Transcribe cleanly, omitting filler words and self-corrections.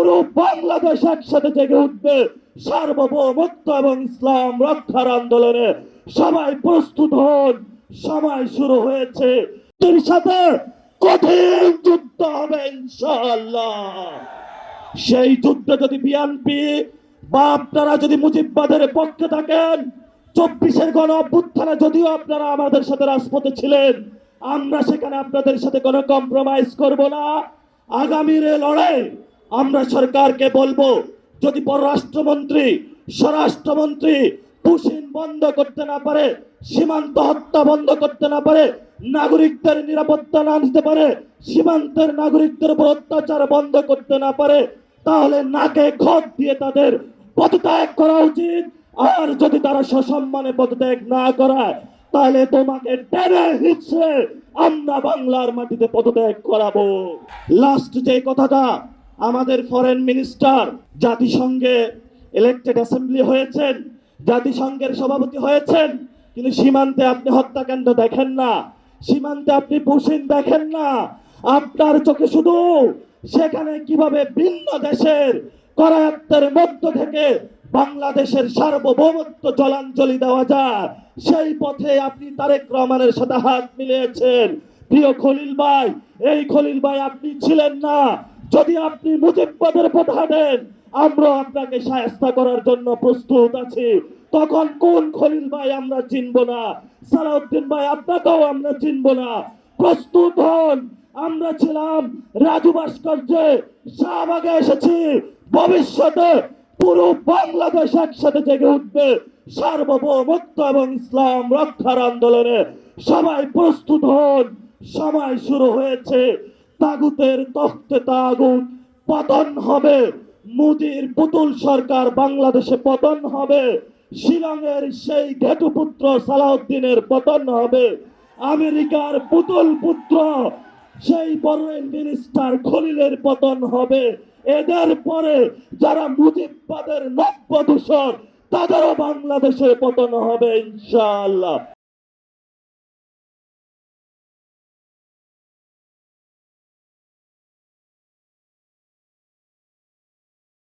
পুরো বাংলাদেশ একসাথে জেগে উঠবে সার্বভৌমত্ব এবং ইসলাম রক্ষার আন্দোলনে। সবাই প্রস্তুত হন, সময় শুরু হয়েছে। এর সাথে কঠিন যুদ্ধ হবে ইনশাআল্লাহ। সেই যুদ্ধে যদি বিএনপি বা আপনারা যদি মুজিববাদের পক্ষে থাকেন, 24-এর গণ অভ্যুত্থানে যদিও আপনারা আমাদের সাথে রাজপথে ছিলেন, আমরা সেখানে আপনাদের সাথে কোনো কম্প্রোমাইজ করব না। আগামীর এই লড়াই আমরা সরকারকে বলবো, যদি পররাষ্ট্রমন্ত্রী, স্বরাষ্ট্রমন্ত্রী পুশিন বন্ধ করতে না পারে, সীমান্ত হত্যা বন্ধ করতে না পারে, নাগরিকদের নিরাপত্তা না দিতে পারে, সীমান্তের নাগরিকদের উপর অত্যাচার বন্ধ করতে না পারে, তাহলে নাকে খত দিয়ে তাদের পদত্যাগ করা উচিত। আর যদি তারা সসম্মানে পদত্যাগ না করায়, তাহলে তোমাকে টেনে হিচড়ে আমরা বাংলার মাটিতে পদত্যাগ করাবো। লাস্ট যে কথাটা, আমাদের ফরেন মিনিস্টার জাতিসংঘে ইলেক্টেড অ্যাসেম্বলি হয়েছেন, জাতিসংঘের সভাপতি হয়েছেন, কিন্তু সীমান্তে আপনি হত্যাকাণ্ড দেখেন না, সীমান্তে আপনি পুশিন দেখেন না। আপনার চোখে শুধু সেখানে কিভাবে ভিন্ন দেশের করায়ত্তের মধ্য থেকে বাংলাদেশের সার্বভৌমত্ব জলাঞ্জলি দেওয়া যায়, সেই পথে আপনি তারেক রহমানের সাথে হাত মিলিয়েছেন। প্রিয় খলিল ভাই, এই খলিল ভাই আপনি ছিলেন না। যদি আপনি মুজিববাদের পথ হাঁটেন, আমরা আপনাকে শায়েস্তা করার জন্য প্রস্তুত আছি। তখন কোন খলিল ভাই আমরা চিনব না, সালাউদ্দিন ভাই আপনাকেও আমরা চিনব না। প্রস্তুত হন। আমরা ছিলাম রাজু ভাস্কর্যে, শাহবাগে এসেছি। ভবিষ্যতে পুরো বাংলাদেশ একসাথে জেগে উঠবে সার্বভৌমত্ব এবং ইসলাম রক্ষার আন্দোলনে। সবাই প্রস্তুত হন, সময় শুরু হয়েছে। তাগুতের তখ্তে তাগুত পতন হবে, মোদির পুতুল সরকার বাংলাদেশে পতন হবে, শিলংয়ের সেই ঘেটুপুত্র সালাউদ্দিনের পতন হবে, আমেরিকার পুতুল পুত্র সেই ফরেন মিনিস্টার খলিলের পতন হবে। এদের পরে যারা মুজিববাদের নব্য দূষর, তাদেরও বাংলাদেশের পতন হবে ইনশাআল্লাহ।